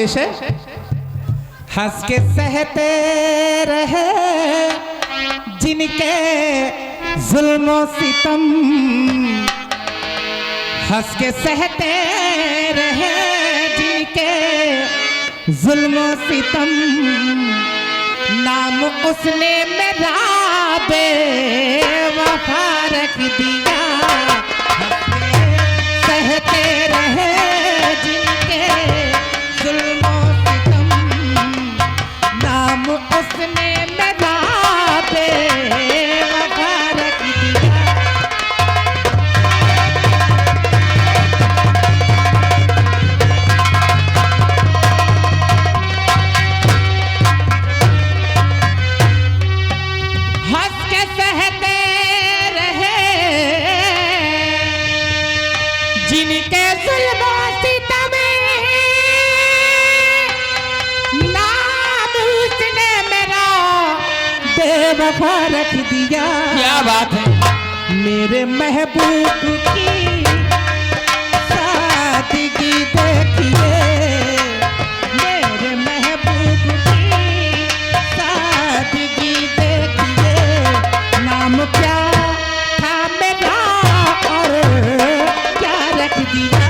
पेश है। हंस के सहते रहे जिनके जुल्म सितम, हंस के सहते रहे जिनके जुल्म सितम, नाम उसने मेरा बेवफा रख दिया। सहते रहे जिनके जुल्म सितम, नाम उसने मेरा बेवफा रख दिया। हंस के सहते रहे जिनके जुल्म सितम, नाम उसने मेरा बेवफा रख दिया। क्या बात है। मेरे महबूब की सादगी देखिए, मेरे महबूब की सादगी देखिए, नाम क्या था मेरा और क्या रख दिया।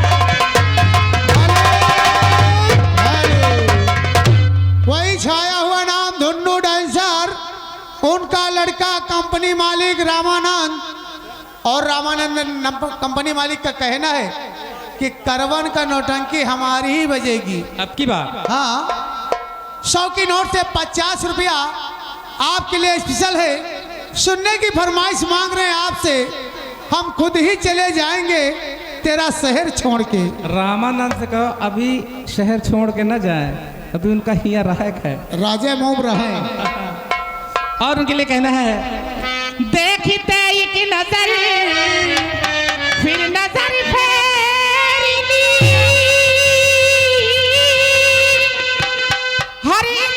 वही छाया हुआ नाम धुन्नू डांसर, उनका लड़का कंपनी मालिक रामानंद, और रामानंद कंपनी मालिक का कहना है कि करवन का नौटंकी हमारी ही बजेगी। अब की बात। हाँ, 100 की नोट से 50 रुपया आपके लिए स्पेशल है। सुनने की फरमाइश मांग रहे हैं आपसे, हम खुद ही चले जाएंगे तेरा शहर छोड़ के। रामानंद से कहो अभी शहर छोड़ के न जाए, अभी उनका हिया राहक है, राजा मोब रहे। और उनके लिए कहना है, देखते एक नजर फिर नजर फेरनी, हर एक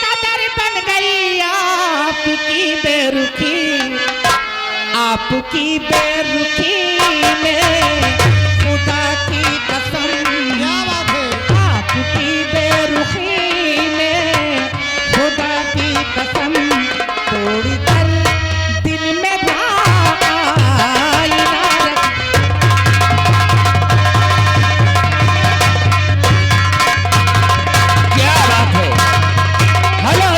कदर बन गई आपकी बेरुखी, आपकी बेरुखी में खुदा की कसम। क्या बात है। आपकी बेरुखी में खुदा की कसम, तोड़ कर दिल में आईना रख। क्या बात है। हेलो।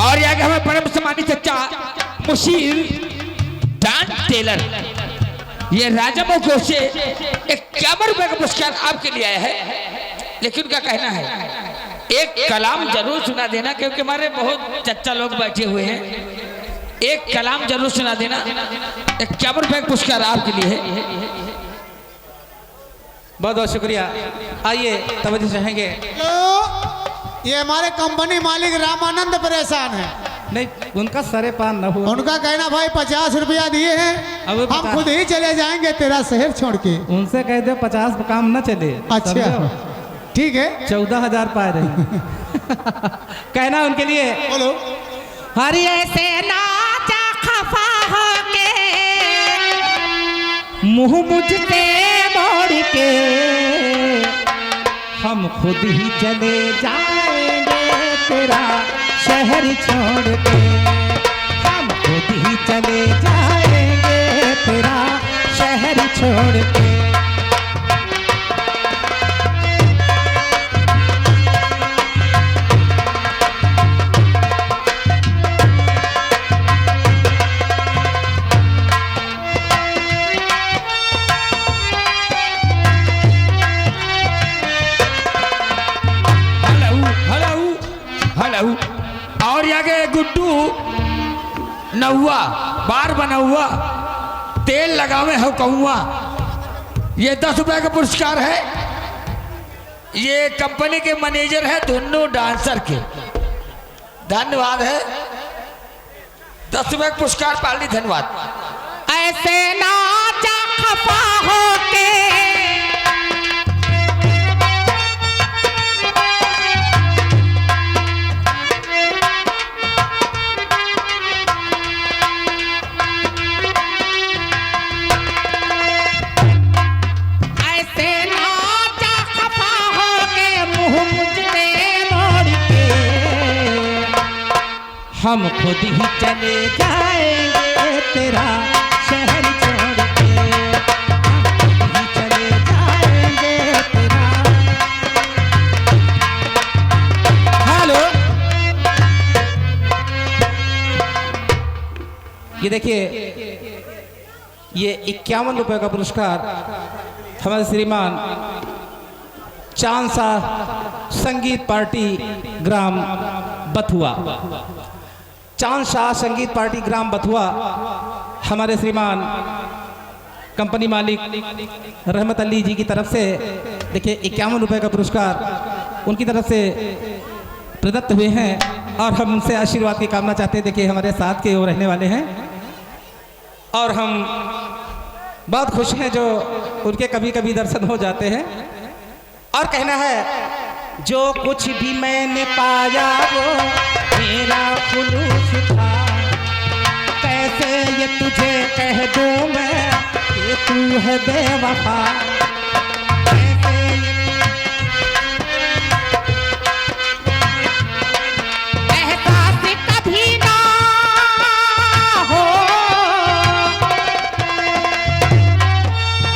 और यहाँ के हमें परम सम्मानित चचा मुशीर डांस टेलर, ये राजा मोको से 51 रुपए का पुरस्कार आपके लिए आया है। लेकिन उनका कहना है एक कलाम जरूर सुना देना, क्योंकि हमारे बहुत चच्चा लोग बैठे हुए हैं। एक कलाम जरूर सुना देना। 51 रुपए का पुरस्कार आपके लिए है। बहुत बहुत शुक्रिया। आइए तवज्जो चाहेंगे। तो ये हमारे कंपनी मालिक रामानंद परेशान है। नहीं, उनका सरे पार न हो। उनका कहना भाई 50 रुपया दिए हैं, अब हम 50 खुद ही चले जाएंगे तेरा शहर छोड़ के। उनसे कह दो 50 पे काम न चले। अच्छा, समझो? ठीक है, 14,000 पाए रहे। कहना उनके लिए, बोलो। हरि ऐसे नाचा खफा हो के, मुंह मुझसे मोड़ के, हम खुद ही चले जाएंगे तेरा शहर छोड़ के, हम खुद ही चले जाएंगे तेरा शहर छोड़ के। हेलो। और यहाँ के गुड्डू नौवा बार बना हुआ तेल लगावे हो कहूँगा, ये 10 रुपए का पुरस्कार है। ये कंपनी के मैनेजर है धुन्नू डांसर के। धन्यवाद है। 10 रुपए का पुरस्कार पाली। धन्यवाद। ऐसे नाचा खफा हो के, ऐसे नाचा हम खुद ही चले जाएंगे तेरा शहर छोड़ के, हम खुद ही चले जाएंगे तेरा। हेलो, ये देखिए, ये 51 रुपए का पुरस्कार हमारे श्रीमान चांद शाह संगीत पार्टी ग्राम बथुआ, चांद शाह संगीत पार्टी ग्राम बथुआ, हमारे श्रीमान कंपनी मालिक रहमत अली जी की तरफ से देखिए 51 रुपए का पुरस्कार उनकी तरफ से प्रदत्त हुए हैं और हम उनसे आशीर्वाद की कामना चाहते हैं। देखिए हमारे साथ के वो रहने वाले हैं और हम बहुत खुश हैं जो उनके कभी कभी दर्शन हो जाते हैं। और कहना है जो कुछ भी मैंने पाया वो मेरा खुलूस था, कैसे ये तुझे कह दूं मैं कि तू है बेवफा, कैसे एहसास कभी ना हो,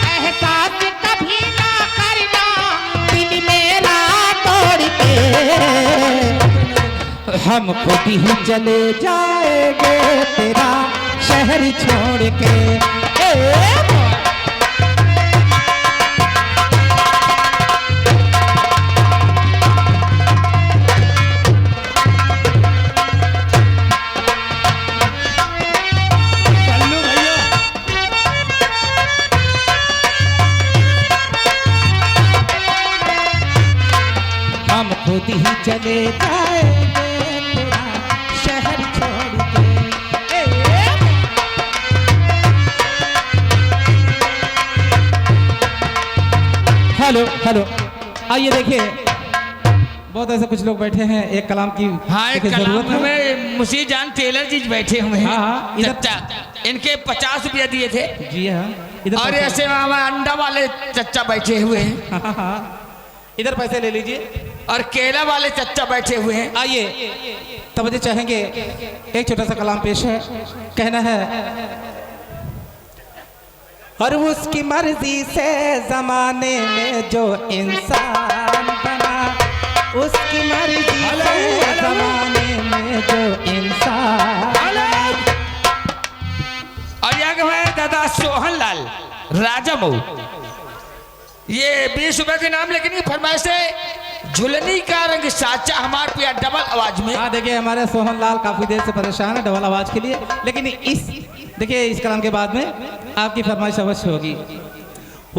एहसास कभी ना करना दिल मेरा तोड़ के, हम खुद ही चले जाएंगे तेरा शहर छोड़ के। हम खुद ही चले जाएंगे तेरा शहर छोड़ के। हेलो हेलो, आइए देखिए, बहुत ऐसे कुछ लोग बैठे हैं, एक कलाम की हाँ, एक देखिए कलाम जरूरत है। में मुसी जान टेलर जी बैठे हुए हैं। हाँ, इधर- चच्चा, इनके 50 रुपया दिए थे। जी हाँ, इधर और पैसे- ऐसे हमारे अंडा वाले चच्चा बैठे हुए हैं हाँ, हाँ, हाँ, इधर पैसे ले लीजिए। और केला वाले चच्चा बैठे हुए हैं। आइए तवज्जो चाहेंगे, एक छोटा सा कलाम पेश है। कहना है और उसकी मर्जी से जमाने में जो इंसान बना, उसकी मर्जी से जमाने में जो इंसान बना। और यहाँ के हमारे दादा सोहन लाल राजा मऊ, ये 20 रुपए के नाम, लेकिन ये फरमाइश है झुलनी का रंग साचा हमारे पिया डबल आवाज में। हाँ देखिए, हमारे सोहन लाल काफी देर से परेशान है डबल आवाज के लिए, लेकिन इस देखिए इस कलाम के बाद में आपकी फरमाइश अवश्य होगी।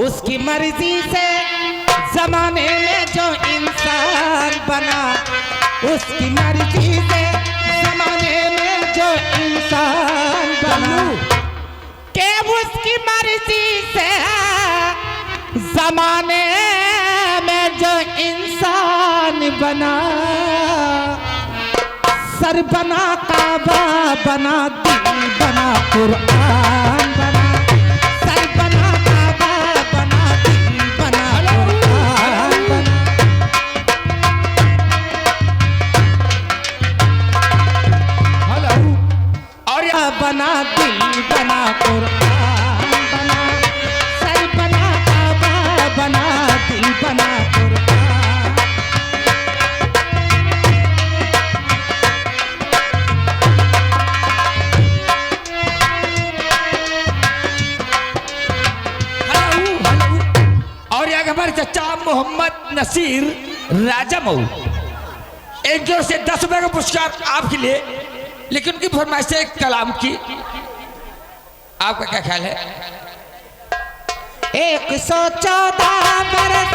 उसकी मर्जी से जमाने में जो इंसान बना, उसकी मर्जी से जमाने में जो इंसान बना, के उसकी मर्जी से जमाने में जो इंसान बना, सर बना काबा बना दिल बना कुरान बना, सर बना काबा बना दिल बना कुरान बना। और बना दिल बना कुरान बना, सर बना काबा बना दिल बना कुरान। और यहाँ के हमारे चचा मोहम्मद नसीर राजा मऊ, एक जोर से 10 रुपए का पुरस्कार आपके लिए, लेकिन उनकी फरमाइश है एक कलाम की। आपका क्या ख्याल है? 114 बरस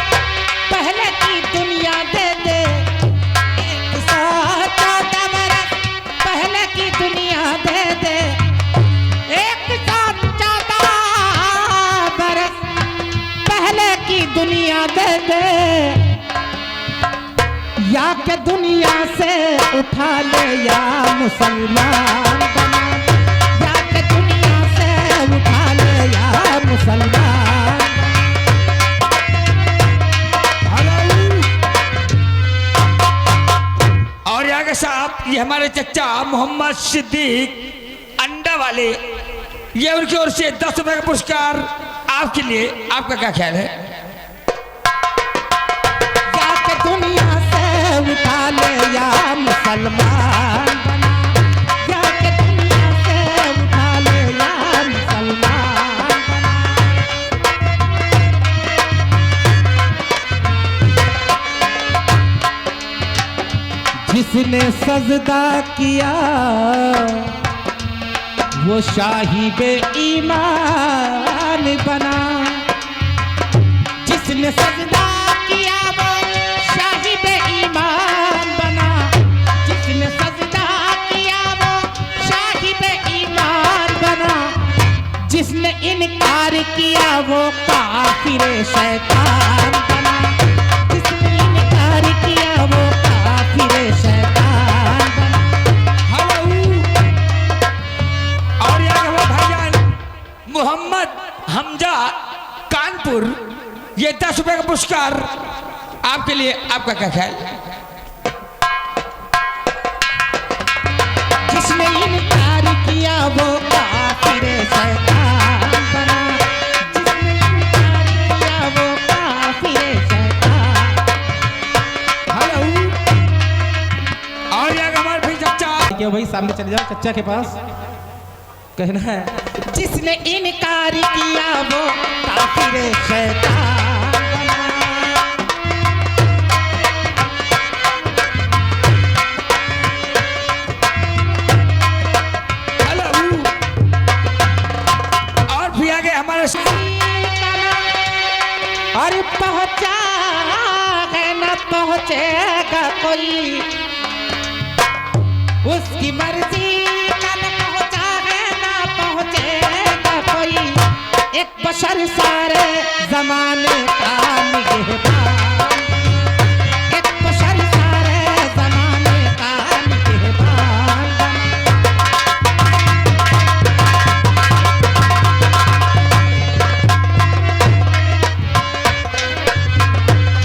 पहले की दुनिया दे दे, 114 बरस पहले की दुनिया दे दे, 114 बरस पहले की दुनिया दे दे, या के दुनिया से उठा ले या मुसलमान बना, या के दुनिया से उठा ले या मुसलमान। और यहाँ के साहब ये हमारे चचा मोहम्मद सिद्दीक अंडा वाले, ये उनकी ओर से 10 रुपए का पुरस्कार आपके लिए। आपका क्या ख्याल है? जाके दुनिया से उठा ले या मुसलमान बना, जाके दुनिया से उठा ले या मुसलमान बना। जिसने सजदा किया वो शाही बे ईमान बना, जिसने सजदा किया वो शाही बे ईमान बना, जिसने सजदा किया वो शाही बे ईमान बना, जिसने इनकार किया वो काफिर शैतान बना, जिसने इनकार किया वो काफिर शैतान बना। और यार वो भाईजान मोहम्मद हमजा कानपुर, ये 10 रुपए का पुरस्कार आपके लिए। आपका क्या ख्याल? जिसने इनकार किया वो काफिर शैतान बना, जिसने इनकार किया वो काफिर शैतान। हेलो। और यार हमारे भाई चचा, क्या भाई सामने चले जाओ चचा के पास, कहना है जिसने इनकार किया वो काफिर शैतान बना। हेलो। और भी आगे हमारे अरे पहुंचा है न पहुंचेगा कोई, उसकी मर्जी का न पहुंचा है न पहुंचेगा कोई, एक बशर सारे जमाने का निगहबान, एक बशर सारे जमाने का निगहबान बना।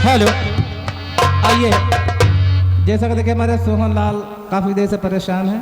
हेलो, आइए। जैसा कि देखिए हमारे सोहन लाल काफ़ी देर से परेशान हैं,